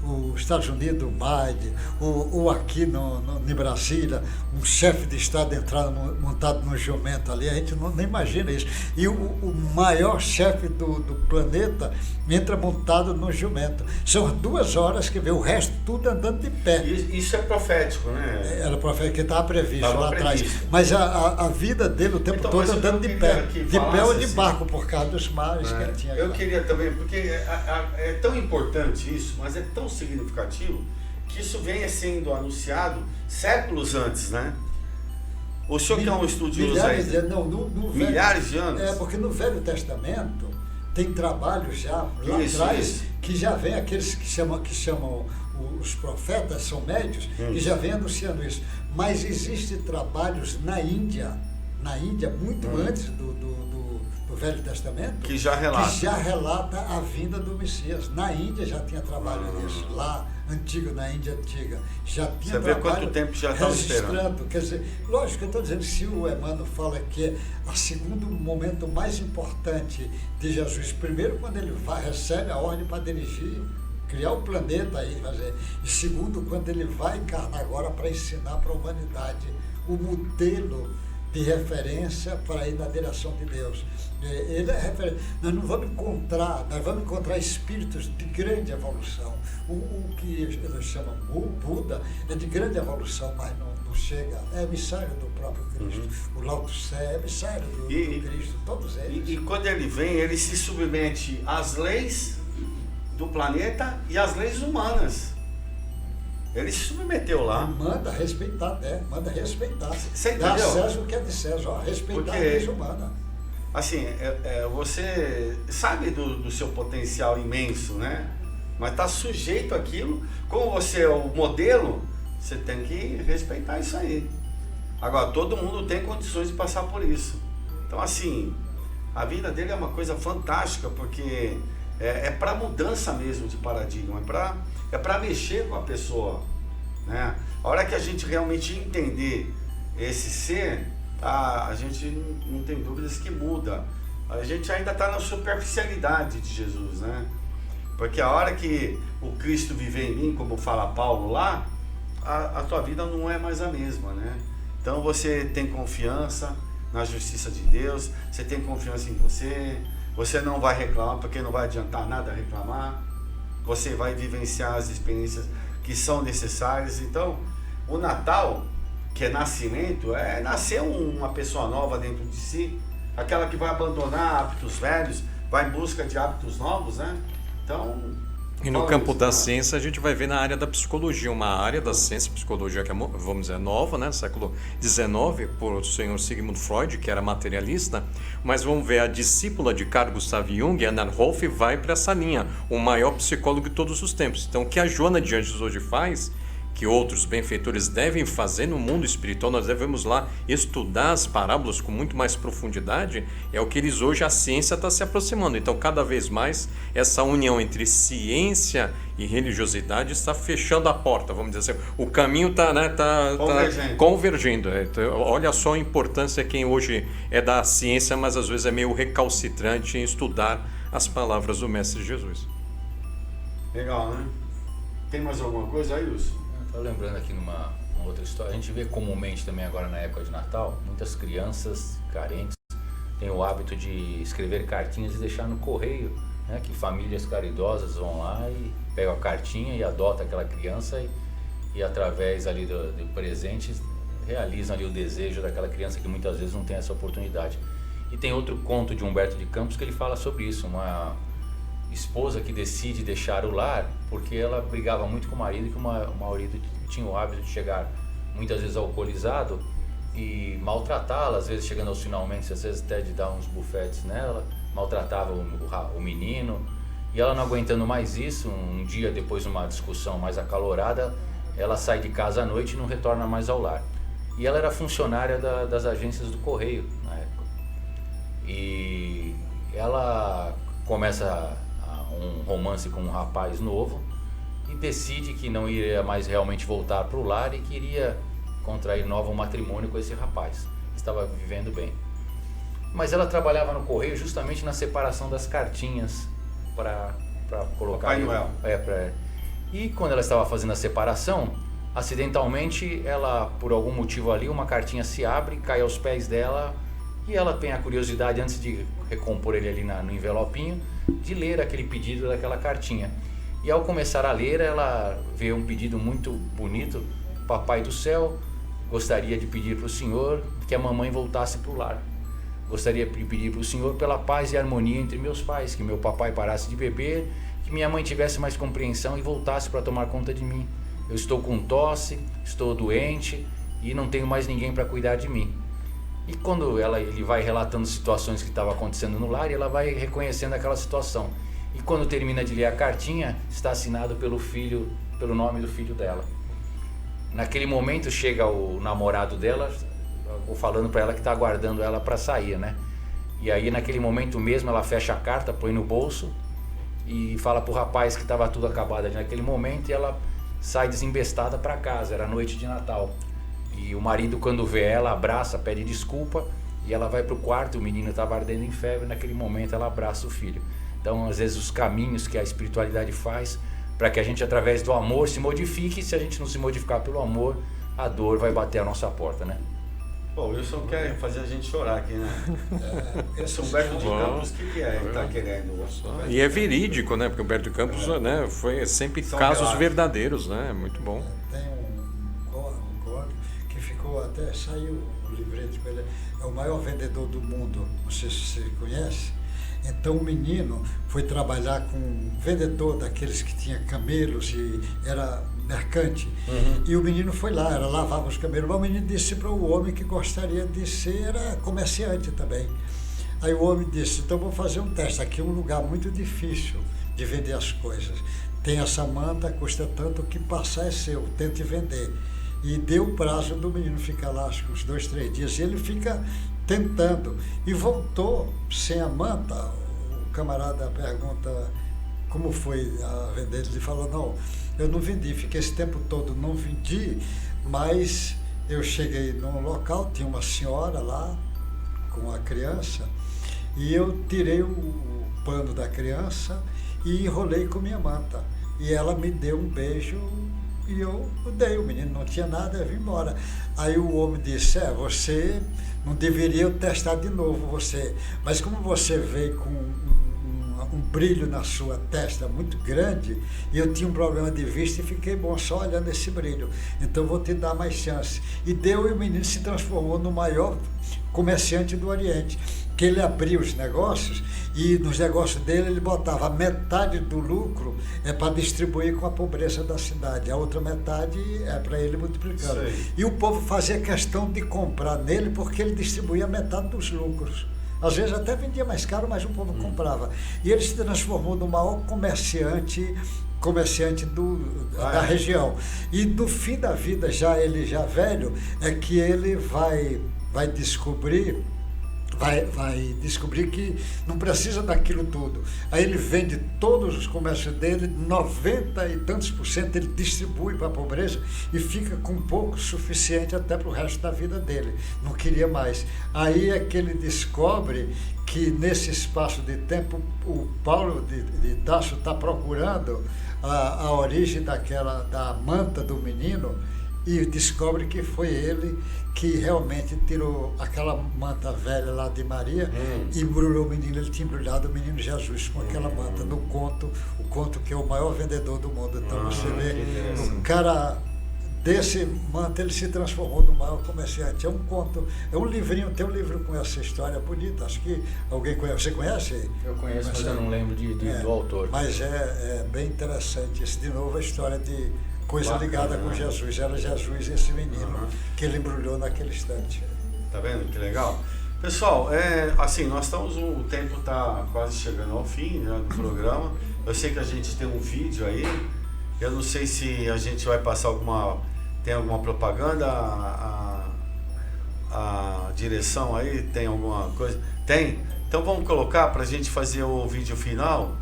B: os Estados Unidos, o Biden, ou aqui em Brasília, um chefe de Estado entrar montado no jumento ali, a gente nem imagina isso. E o maior chefe do planeta entra montado no jumento. São 2 horas que vê o resto tudo andando de pé.
A: Isso é profético, né?
B: Era profético, que estava previsto lá atrás. Mas a vida dele o tempo todo andando de pé. De pé ou de barco, por causa dos mares que ele tinha.
A: Eu queria também, porque é tão importante isso, mas é tão significativo, que isso venha sendo anunciado séculos antes, né? O senhor que é um estudioso aí, milhares de anos.
B: Porque no Velho Testamento tem trabalhos já lá atrás, que já vem aqueles que chamam os profetas, são médios, que já vem anunciando isso. Mas existem trabalhos na Índia, muito antes do Velho Testamento,
A: que já
B: relata a vinda do Messias. Na Índia já tinha trabalho nisso, lá na Índia antiga, já tinha.
A: Você vê quanto tempo já está esperando.
B: Quer dizer, lógico que eu estou dizendo, se o Emmanuel fala que é o segundo momento mais importante de Jesus, primeiro quando ele recebe a ordem para dirigir, criar o planeta aí, e segundo quando ele vai encarnar agora para ensinar para a humanidade o modelo de referência para ir na direção de Deus. Ele é referência. Nós vamos encontrar espíritos de grande evolução. O que eles chamam Buda é de grande evolução, mas não chega. É emissário do próprio Cristo. O Lao Tse é emissário do Cristo, todos eles.
A: E quando ele vem, ele se submete às leis do planeta e às leis humanas. Ele se submeteu lá.
B: Manda respeitar.
A: Você entendeu?
B: Dá a César o que é de César, respeitar a lei humana.
A: Assim, você sabe do seu potencial imenso, né? Mas está sujeito àquilo. Como você é o modelo, você tem que respeitar isso aí. Agora, todo mundo tem condições de passar por isso. Então, assim, a vida dele é uma coisa fantástica, porque é para mudança mesmo de paradigma, é para mexer com a pessoa, né? A hora que a gente realmente entender esse ser, a gente não tem dúvidas que muda. A gente ainda está na superficialidade de Jesus, né? Porque a hora que o Cristo viver em mim, como fala Paulo lá, a tua vida não é mais a mesma, né? Então você tem confiança na justiça de Deus, você tem confiança em você não vai reclamar, porque não vai adiantar nada reclamar, você vai vivenciar as experiências que são necessárias. Então, o Natal, que é nascimento, é nascer uma pessoa nova dentro de si, aquela que vai abandonar hábitos velhos, vai em busca de hábitos novos, né? Então,
D: E no
A: fala
D: campo
A: isso,
D: da
A: né?
D: ciência, a gente vai ver na área da psicologia, uma área da ciência, psicologia que é, vamos dizer, nova, né, século XIX, por o senhor Sigmund Freud, que era materialista, mas vamos ver a discípula de Carl Gustav Jung, Anna Rolf, vai para essa linha, o maior psicólogo de todos os tempos. Então, o que a Joana de Anjos hoje faz, que outros benfeitores devem fazer no mundo espiritual, nós devemos lá estudar as parábolas com muito mais profundidade, é o que eles hoje, a ciência está se aproximando. Então, cada vez mais, essa união entre ciência e religiosidade está fechando a porta, vamos dizer assim. O caminho está convergindo. Então, olha só a importância quem hoje é da ciência, mas às vezes é meio recalcitrante em estudar as palavras do Mestre Jesus.
A: Legal, né? Tem mais alguma coisa aí, Wilson?
C: Estou lembrando aqui numa outra história, a gente vê comumente também agora na época de Natal, muitas crianças carentes têm o hábito de escrever cartinhas e deixar no correio, né, que famílias caridosas vão lá e pegam a cartinha e adotam aquela criança e através ali do presente realizam ali o desejo daquela criança que muitas vezes não tem essa oportunidade. E tem outro conto de Humberto de Campos que ele fala sobre isso, uma esposa que decide deixar o lar porque ela brigava muito com o marido, que o marido tinha o hábito de chegar muitas vezes alcoolizado e maltratá-la, às vezes chegando aos finalmente, às vezes até de dar uns bufetes nela, maltratava o menino, e ela não aguentando mais isso, um dia depois de uma discussão mais acalorada, ela sai de casa à noite e não retorna mais ao lar. E ela era funcionária das agências do Correio na época. E ela começa um romance com um rapaz novo e decide que não iria mais realmente voltar para o lar e queria contrair novo matrimônio com esse rapaz. Estava vivendo bem. Mas ela trabalhava no Correio justamente na separação das cartinhas para colocar...
A: Papai Noel.
C: E quando ela estava fazendo a separação, acidentalmente, ela, por algum motivo ali, uma cartinha se abre, cai aos pés dela e ela tem a curiosidade, antes de recompor ele ali no envelopinho, de ler aquele pedido daquela cartinha. E ao começar a ler, ela vê um pedido muito bonito: Papai do céu, gostaria de pedir para o Senhor que a mamãe voltasse para o lar. Gostaria de pedir para o Senhor pela paz e harmonia entre meus pais, que meu papai parasse de beber, que minha mãe tivesse mais compreensão e voltasse para tomar conta de mim. Eu estou com tosse, estou doente e não tenho mais ninguém para cuidar de mim. E quando ele vai relatando situações que estavam acontecendo no lar, ela vai reconhecendo aquela situação. E quando termina de ler a cartinha, está assinado pelo nome do filho dela. Naquele momento chega o namorado dela, falando para ela que está aguardando ela para sair, né? E aí naquele momento mesmo ela fecha a carta, põe no bolso e fala pro rapaz que estava tudo acabado ali naquele momento, e ela sai desembestada para casa. Era noite de Natal. E o marido, quando vê ela, abraça, pede desculpa, e ela vai pro quarto. O menino estava ardendo em febre. Naquele momento ela abraça o filho. Então, às vezes, os caminhos que a espiritualidade faz para que a gente, através do amor, se modifique. E se a gente não se modificar pelo amor, a dor vai bater a nossa porta, né?
A: Pô, o Wilson quer fazer a gente chorar aqui, né? Esse Humberto de Campos, o que é? Ele tá querendo?
D: E é verídico, né? Porque o Humberto de Campos, né, foi sempre
A: São
D: casos
A: relatos.
D: verdadeiros, né? Muito bom.
B: Tem um código que ficou até, saiu o livreto com ele, é o maior vendedor do mundo, não sei se você conhece. Então o menino foi trabalhar com um vendedor daqueles que tinha camelos e era mercante. E o menino foi lá, lavava os camelos. Mas o menino disse para o homem que gostaria de ser, era comerciante também. Aí o homem disse: então vou fazer um teste, aqui é um lugar muito difícil de vender as coisas. Tem essa manta, custa tanto, o que passar é seu, tente vender. E deu o prazo do menino ficar lá, acho que uns 2, 3 dias, e ele fica tentando. E voltou sem a manta. O camarada pergunta como foi a venda. Ele falou: não, eu não vendi, fiquei esse tempo todo, não vendi, mas eu cheguei num local, tinha uma senhora lá com a criança, e eu tirei o pano da criança e enrolei com minha manta. E ela me deu um beijo e eu dei. O menino não tinha nada, eu vim embora. Aí o homem disse: você não deveria testar de novo, você. Mas como você veio com um brilho na sua testa muito grande, e eu tinha um problema de vista e fiquei bom só olhando esse brilho. Então vou te dar mais chance. E deu, e o menino se transformou no maior comerciante do Oriente, que ele abria os negócios, e nos negócios dele ele botava metade do lucro para distribuir com a pobreza da cidade, a outra metade é para ele multiplicando. E o povo fazia questão de comprar nele porque ele distribuía metade dos lucros. Às vezes até vendia mais caro, mas o povo comprava. E ele se transformou no maior comerciante da região. E no fim da vida, ele já velho, é que ele vai descobrir que não precisa daquilo tudo. Aí ele vende todos os comércios dele, 90 e tantos % ele distribui para a pobreza e fica com pouco suficiente até para o resto da vida dele. Não queria mais. Aí é que ele descobre que nesse espaço de tempo o Paulo de Tarso está procurando a origem da manta do menino, e descobre que foi ele que realmente tirou aquela manta velha lá de Maria e embrulhou o menino. Ele tinha embrulhado o menino Jesus com aquela manta no conto, o conto que é o maior vendedor do mundo. Então você vê, o cara desse manta, ele se transformou no maior comerciante. É um conto, é um livrinho, tem um livro com essa história bonita, acho que alguém conhece. Você conhece?
C: Eu conheço, mas eu não lembro do autor.
B: Mas é bem interessante. Esse, de novo, a história de coisa ligada com Jesus. Era Jesus esse menino que ele embrulhou naquele instante.
A: Tá vendo que legal? Pessoal, assim, o tempo está quase chegando ao fim, né, do programa. Eu sei que a gente tem um vídeo aí. Eu não sei se a gente vai passar tem alguma propaganda, a direção aí tem alguma coisa? Tem? Então vamos colocar para a gente fazer o vídeo final,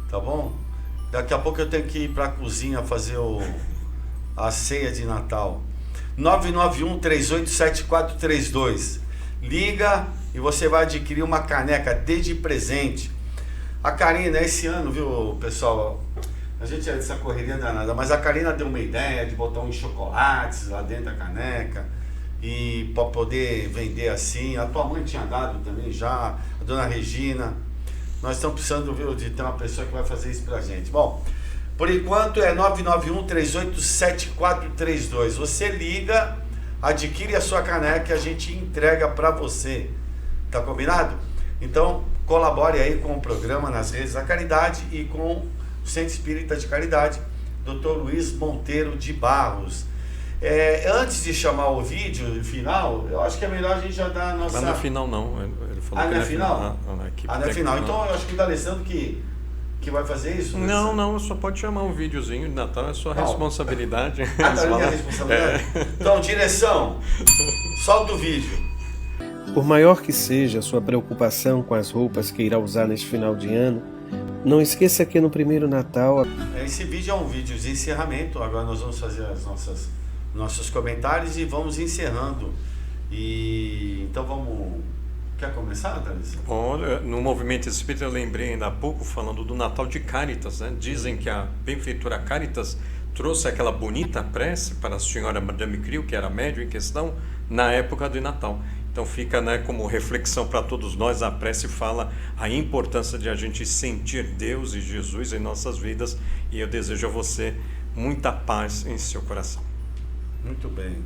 A: tá bom? Daqui a pouco eu tenho que ir para a cozinha fazer a ceia de Natal. 991-387432. Liga e você vai adquirir uma caneca de presente. A Karina, esse ano, viu, pessoal? A gente é dessa correria danada, mas a Karina deu uma ideia de botar uns chocolates lá dentro da caneca e para poder vender assim. A tua mãe tinha dado também já, a dona Regina. Nós estamos precisando, viu, de ter uma pessoa que vai fazer isso pra gente. Bom, por enquanto é 991-387432. Você liga, adquire a sua caneca e a gente entrega para você. Tá combinado? Então, colabore aí com o programa nas redes da Caridade e com o Centro Espírita de Caridade, Dr. Luiz Monteiro de Barros. Antes de chamar o vídeo final, eu acho que é melhor a gente já dar a nossa...
D: Mas não é final não, ele falou que
A: não é final?
D: Não
A: é final. Então eu acho que o D'Alessandro que vai fazer isso?
D: Não, só pode chamar um videozinho de Natal, é sua responsabilidade.
A: Tá, minha responsabilidade? Então, direção, solta o vídeo.
E: Por maior que seja a sua preocupação com as roupas que irá usar neste final de ano, não esqueça que no primeiro Natal...
A: Esse vídeo é um vídeo de encerramento. Agora nós vamos fazer nossos comentários e vamos encerrando. Então vamos... Quer começar, Thales?
D: Olha, no Movimento Espírita eu lembrei ainda há pouco falando do Natal de Caritas, né? Dizem que a benfeitora Caritas trouxe aquela bonita prece para a senhora Madame Crio, que era médium em questão, na época do Natal. Então fica, né, como reflexão para todos nós, a prece fala a importância de a gente sentir Deus e Jesus em nossas vidas, e eu desejo a você muita paz em seu coração.
A: Muito bem.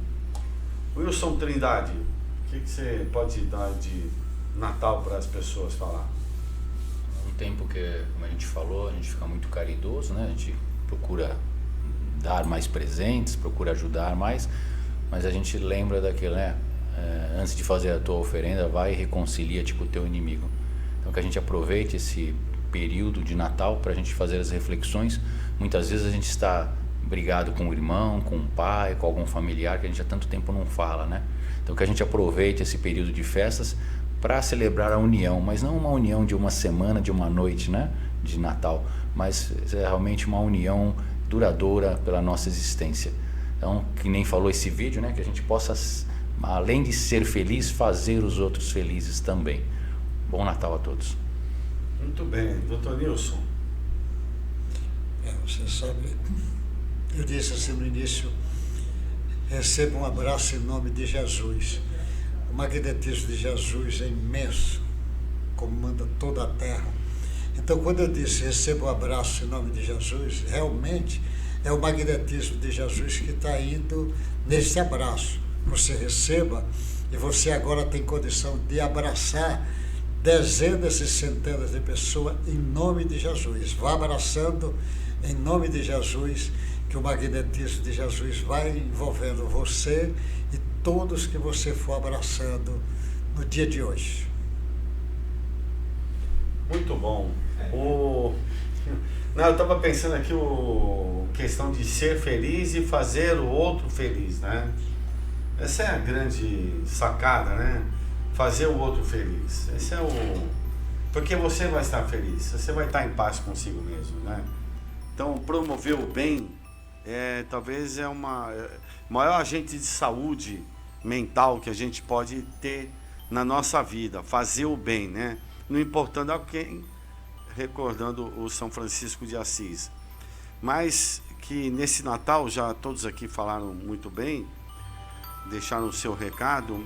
A: Wilson Trindade, o que você pode dar de Natal para as pessoas falar?
C: Um tempo que, como a gente falou, a gente fica muito caridoso, né? A gente procura dar mais presentes, procura ajudar mais, mas a gente lembra daquilo, né? Antes de fazer a tua oferenda, vai e reconcilia-te com o teu inimigo. Então que a gente aproveite esse período de Natal para a gente fazer as reflexões. Muitas vezes a gente está brigado com o irmão, com o pai, com algum familiar que a gente há tanto tempo não fala, né? Então que a gente aproveite esse período de festas para celebrar a união, mas não uma união de uma semana, de uma noite, né, de Natal, mas é realmente uma união duradoura pela nossa existência. Então, que nem falou esse vídeo, né, que a gente possa, além de ser feliz, fazer os outros felizes também. Bom Natal a todos.
A: Muito bem. Dr. Nilson.
B: Você sabe, eu disse assim no início, receba um abraço em nome de Jesus. O magnetismo de Jesus é imenso, comanda toda a terra. Então, quando eu disse receba um abraço em nome de Jesus, realmente é o magnetismo de Jesus que está indo nesse abraço. Você receba e você agora tem condição de abraçar dezenas e centenas de pessoas em nome de Jesus. Vá abraçando em nome de Jesus, que o magnetismo de Jesus vai envolvendo você e todos que você for abraçando no dia de hoje.
A: Muito bom. Não, eu estava pensando aqui questão de ser feliz e fazer o outro feliz, né? Essa é a grande sacada, né? Fazer o outro feliz. Esse é porque você vai estar feliz, você vai estar em paz consigo mesmo, né? Então, promover o bem talvez é maior agente de saúde mental que a gente pode ter na nossa vida, fazer o bem, né? Não importando a quem, recordando o São Francisco de Assis. Mas que nesse Natal, já todos aqui falaram muito bem, deixaram o seu recado,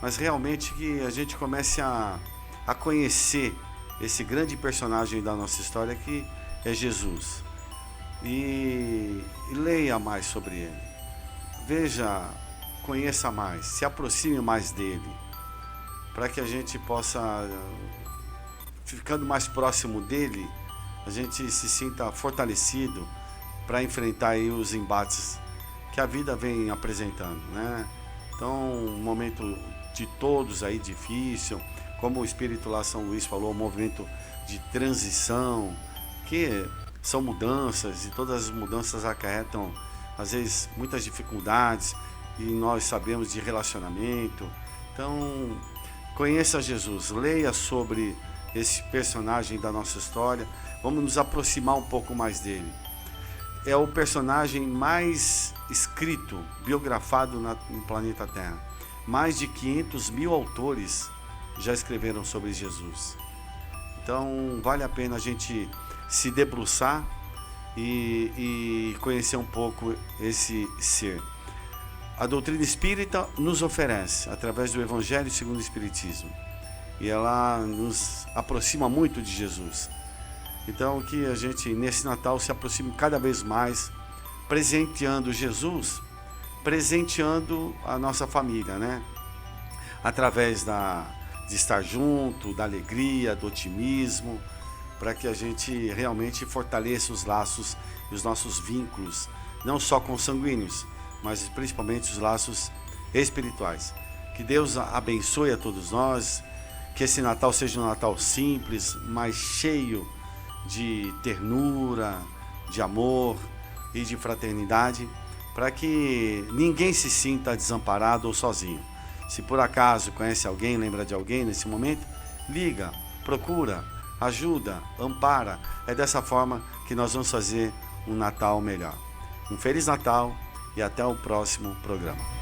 A: mas realmente que a gente comece a conhecer esse grande personagem da nossa história que é Jesus. E leia mais sobre ele. Veja, conheça mais, se aproxime mais dele, para que a gente possa, ficando mais próximo dele, a gente se sinta fortalecido para enfrentar aí os embates que a vida vem apresentando, né? Então, um momento de todos aí difícil, como o Espírito lá São Luís falou, um movimento de transição, que são mudanças, e todas as mudanças acarretam, às vezes, muitas dificuldades, e nós sabemos de relacionamento. Então, conheça Jesus, leia sobre esse personagem da nossa história, vamos nos aproximar um pouco mais dele. É o personagem mais escrito, biografado no planeta Terra. Mais de 500 mil autores já escreveram sobre Jesus. Então, vale a pena a gente se debruçar e conhecer um pouco esse ser. A doutrina espírita nos oferece, através do Evangelho segundo o Espiritismo, e ela nos aproxima muito de Jesus. Então, que a gente, nesse Natal, se aproxime cada vez mais, presenteando Jesus, presenteando a nossa família, né? Através de estar junto, da alegria, do otimismo, para que a gente realmente fortaleça os laços e os nossos vínculos, não só consanguíneos, mas principalmente os laços espirituais. Que Deus abençoe a todos nós, que esse Natal seja um Natal simples, mas cheio de ternura, de amor e de fraternidade, para que ninguém se sinta desamparado ou sozinho. Se por acaso conhece alguém, lembra de alguém nesse momento, liga, procura, ajuda, ampara. É dessa forma que nós vamos fazer um Natal melhor. Um Feliz Natal e até o próximo programa.